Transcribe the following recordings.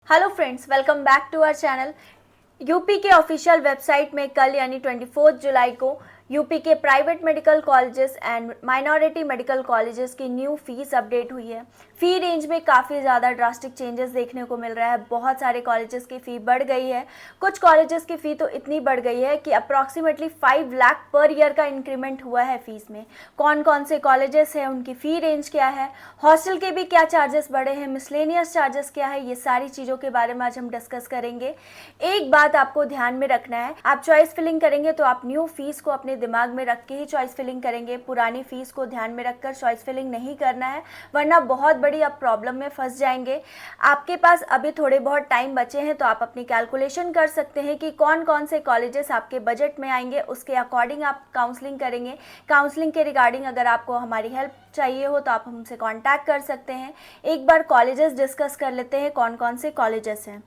Hello friends, welcome back to our channel. UP के official website में कल यानी 24 जुलाई को यूपी के private medical colleges and minority medical colleges की न्यू फीस अपडेट हुई है। फ़ी रेंज में काफ़ी ज़्यादा ड्रास्टिक चेंजेस देखने को मिल रहा है। बहुत सारे कॉलेजेस की फ़ी बढ़ गई है। कुछ कॉलेजेस की फ़ी तो इतनी बढ़ गई है कि अप्रॉक्सीमेटली 5 लाख पर ईयर का इंक्रीमेंट हुआ है फ़ीस में। कौन कौन से कॉलेजेस हैं, उनकी फ़ी रेंज क्या है, हॉस्टल के भी क्या चार्जेस बढ़े हैं, मिसलेनियस चार्जेस क्या है, ये सारी चीज़ों के बारे में आज हम डिस्कस करेंगे। एक बात आपको ध्यान में रखना है, आप चॉइस फिलिंग करेंगे तो आप न्यू फीस को अपने दिमाग में रख के ही चॉइस फिलिंग करेंगे। पुरानी फीस को ध्यान में रखकर चॉइस फिलिंग नहीं करना है, वरना बहुत बड़ी आप प्रॉब्लम में फंस जाएंगे। आपके पास अभी थोड़े बहुत टाइम बचे हैं तो आप अपनी कैलकुलेशन कर सकते हैं कि कौन कौन से कॉलेजेस आपके बजट में आएंगे, उसके अकॉर्डिंग आप काउंसलिंग करेंगे। काउंसलिंग के रिगार्डिंग अगर आपको हमारी हेल्प चाहिए हो तो आप हमसे कांटेक्ट कर सकते हैं। एक बार कॉलेजेस डिस्कस कर लेते हैं, कौन कौन से कॉलेजेस हैं।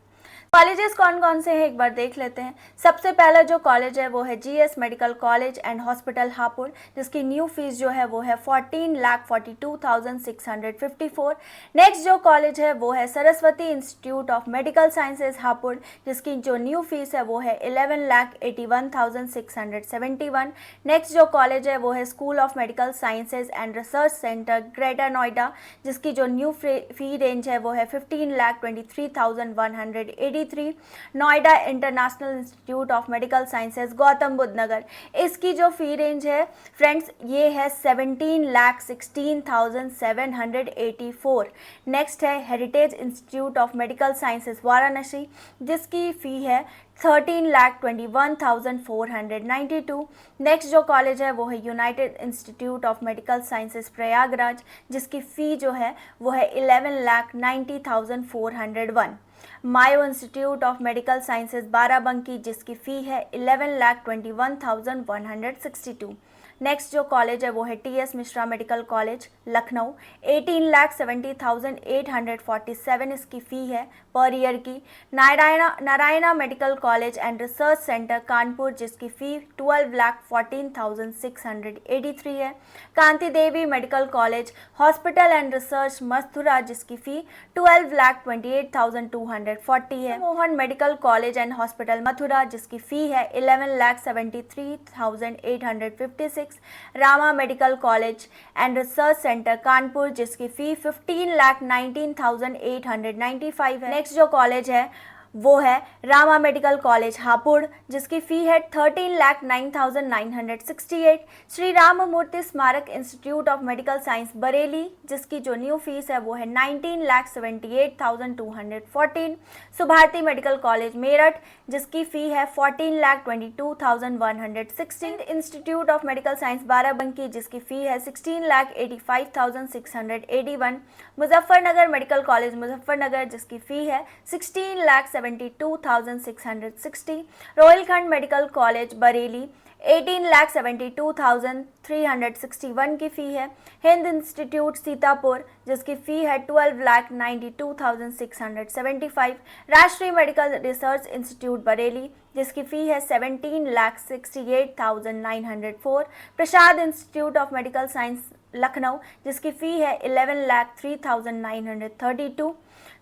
कॉलेजेस कौन कौन से हैं एक बार देख लेते हैं। सबसे पहला जो कॉलेज है वो है GS medical college and hospital Hapur, जिसकी न्यू फीस जो है वो है 14,42,654। नेक्स्ट जो कॉलेज है वो है Saraswati institute of medical sciences Hapur, जिसकी जो न्यू फीस है वो है 11,81,671। नेक्स्ट जो कॉलेज है वो है School of medical sciences and research Centre Greater Noida, जिसकी जो न्यू फी रेंज है वो है 15,23,183। Noida International Institute of medical Sciences Gautam Buddh Nagar, इसकी जो फी रेंज है फ्रेंड्स ये है 17,16,784। नेक्स्ट है heritage institute of medical sciences Varanasi, जिसकी फ़ी है 13,21,492। नेक्स्ट जो कॉलेज है वो है United Institute of medical Sciences Prayagraj, जिसकी फ़ी जो है वो है 11,90,401। Mayo Institute of medical Sciences Barabanki, जिसकी फ़ी है 11,21,162। नेक्स्ट जो कॉलेज है वो है TS Mishra Medical College Lucknow, 18,70,847 इसकी फ़ी है पर ईयर की। Narayana Medical college and research Centre Kanpur, जिसकी फ़ी 12,14,683 है। Kanti Devi Medical College Hospital and Research Mathura, जिसकी फ़ी 12,28,240 है। Mohan Medical college and Hospital Mathura, जिसकी फ़ी है 11,73,856। Rama Medical college and research Centre Kanpur, जिसकी फ़ी 15,19,895 है। नेक्स्ट जो कॉलेज है वो है रामा मेडिकल कॉलेज हापुड़, जिसकी फ़ी है 13,09,968। श्री राम मूर्ति स्मारक institute of medical science Bareilly, जिसकी जो न्यू फीस है वो है 19,78,214। सुभारती मेडिकल कॉलेज मेरठ, जिसकी फ़ी है 14,22,116। Institute of medical science Barabanki, जिसकी फ़ी है 16,85,681। मुजफ्फरनगर मेडिकल कॉलेज मुजफ्फरनगर, जिसकी फ़ी है 16,72,660। रोहिलखंड मेडिकल कॉलेज बरेली, 18,72,361 की फ़ी है। हिंद इंस्टीट्यूट सीतापुर, जिसकी फ़ी है 12,92,675। राष्ट्रीय मेडिकल रिसर्च इंस्टीट्यूट बरेली, जिसकी फ़ी है 17,68,904। Prasad Institute of medical Science Lucknow, जिसकी फ़ी है 11,03,932।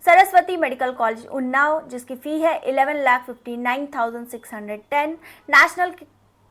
सरस्वती मेडिकल कॉलेज उन्नाव, जिसकी फ़ी है 11,59,610। National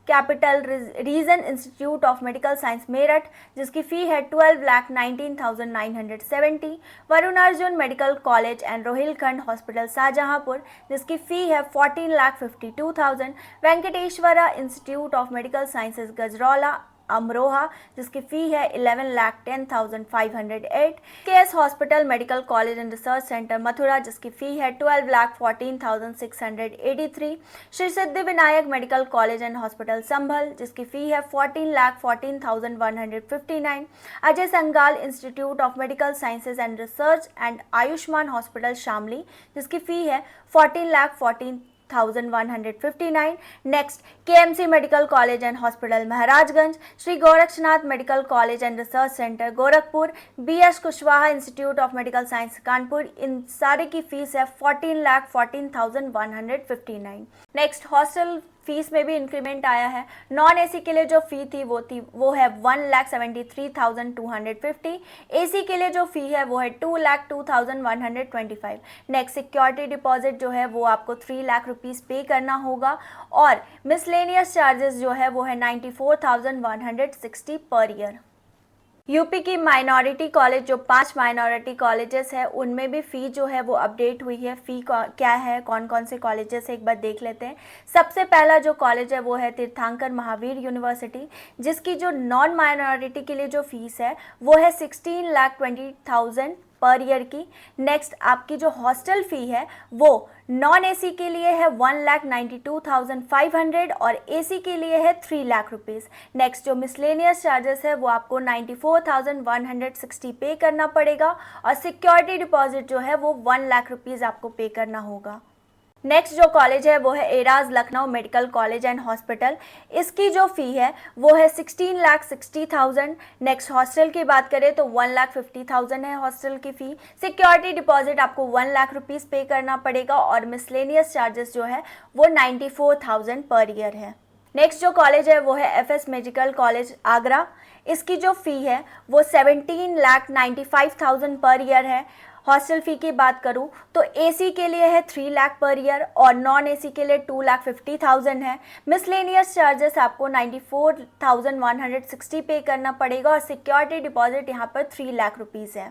capital region institute of medical science Meerut, जिसकी फ़ी है 12,19,970। Varun Arjun medical college and Rohilkhand hospital Shahjahanpur, जिसकी फ़ी है 14,52,000। Venkateshwara institute of medical sciences Gajraula Amroha, जिसकी फ़ी है 11,10,508। KS hospital medical college and research centre Mathura, जिसकी फ़ी है 12,14,683। Shri Siddhi Vinayak medical college and hospital Sambhal, जिसकी फ़ी है 14,14,159। Ajay Sangal institute of medical sciences and research and Ayushman hospital Shamli, जिसकी fee है 14,14,159। Next KMC medical college and hospital Maharajganj, Shri Gorakshnath medical college and research centre Gorakhpur, BS Kushwaha institute of medical science Kanpur, इन सारे की fees है 14,14,159। Next hostel fees में भी इंक्रीमेंट आया है। नॉन एसी के लिए जो फ़ी थी वो है 1,73,250। एसी के लिए जो फ़ी है वो है 2,02,125। नेक्स्ट सिक्योरिटी डिपॉजिट जो है वो आपको 3 लाख रुपीज़ पे करना होगा और मिसलेनियस चार्जेस जो है वो है 94,160 पर ईयर। यूपी की माइनॉरिटी कॉलेज जो 5 माइनॉरिटी कॉलेजेस है उनमें भी फ़ी जो है वो अपडेट हुई है। फ़ी क्या है, कौन कौन से कॉलेजेस है, एक बार देख लेते हैं। सबसे पहला जो कॉलेज है वो है तीर्थंकर महावीर यूनिवर्सिटी, जिसकी जो नॉन माइनॉरिटी के लिए जो फ़ीस है वो है 16,20,000 पर ईयर की। नेक्स्ट आपकी जो हॉस्टल फ़ी है वो नॉन एसी के लिए है 1,92,500 और एसी के लिए है 3 लाख रुपीज़। नेक्स्ट जो मिसलेनियस चार्जेस है वो आपको 94,160 पे करना पड़ेगा और सिक्योरिटी डिपॉजिट जो है वो 1 लाख रुपीज़ आपको पे करना होगा। नेक्स्ट जो कॉलेज है वो है eras Lucknow medical college and hospital. इसकी जो फ़ी है वो है 16,60,000। नेक्स्ट हॉस्टल की बात करें तो 1,50,000 है हॉस्टल की फ़ी। सिक्योरिटी डिपॉजिट आपको 1 लाख रुपीज़ पे करना पड़ेगा और मिसलेनियस चार्जेस जो है वो 94,000 पर ईयर है। नेक्स्ट जो कॉलेज है वो है एफएस मेडिकल कॉलेज आगरा। इसकी जो फ़ी है वो 17,95,000 पर ईयर है। हॉस्टल फ़ी की बात करूं तो एसी के लिए है 3 लाख पर ईयर और नॉन एसी के लिए 2,50,000 है। मिसलेनियस चार्जेस आपको 94,160 पे करना पड़ेगा और सिक्योरिटी डिपॉजिट यहां पर 3 लाख रुपीज़ है।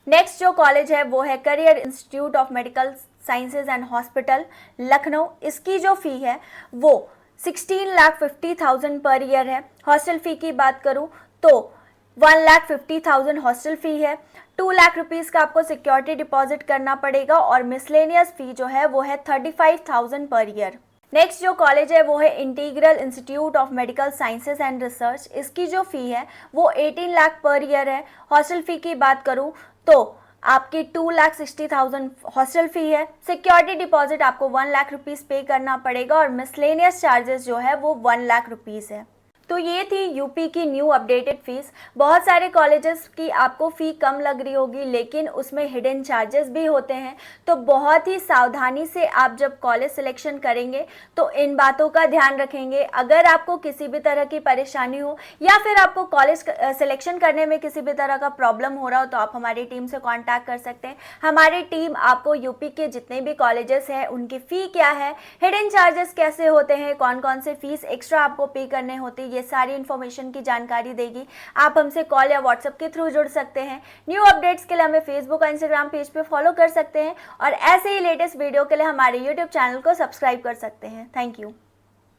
नेक्स्ट जो कॉलेज है वो है career institute of medical sciences and hospital Lucknow. इसकी जो फ़ी है वो 16,50,000 पर ईयर है। हॉस्टल फ़ी की बात करूं तो 1,50,000 हॉस्टल फ़ी है। 2 लाख रुपीज़ का आपको सिक्योरिटी डिपॉजिट करना पड़ेगा और मिसलेनियस फ़ी जो है वो है 35,000 पर ईयर। नेक्स्ट जो कॉलेज है वो है integral institute of medical sciences and research. इसकी जो फ़ी है वो 18 लाख पर ईयर है। हॉस्टल फ़ी की बात करूं तो आपकी 2,60,000 हॉस्टल फ़ी है। सिक्योरिटी डिपॉजिट आपको 1 लाख रुपीज़ पे करना पड़ेगा और मिसलेनियस चार्जेस जो है वो 1 लाख रुपीज़ है। तो ये थी यूपी की न्यू अपडेटेड फीस। बहुत सारे कॉलेजेस की आपको फ़ी कम लग रही होगी लेकिन उसमें हिडन चार्जेस भी होते हैं, तो बहुत ही सावधानी से आप जब कॉलेज सिलेक्शन करेंगे तो इन बातों का ध्यान रखेंगे। अगर आपको किसी भी तरह की परेशानी हो या फिर आपको कॉलेज सिलेक्शन करने में किसी भी तरह का प्रॉब्लम हो रहा हो तो आप हमारी टीम से कॉन्टैक्ट कर सकते हैं। हमारी टीम आपको यूपी के जितने भी कॉलेजेस हैं उनकी फ़ी क्या है, हिडन चार्जेस कैसे होते हैं, कौन कौन से फ़ीस एक्स्ट्रा आपको पे करने होते हैं, ये सारी इन्फॉर्मेशन की जानकारी देगी। आप हमसे कॉल या व्हाट्सएप के थ्रू जुड़ सकते हैं। न्यू अपडेट्स के लिए हमें फेसबुक और इंस्टाग्राम पेज पे फॉलो कर सकते हैं और ऐसे ही लेटेस्ट वीडियो के लिए हमारे यूट्यूब चैनल को सब्सक्राइब कर सकते हैं। Thank you.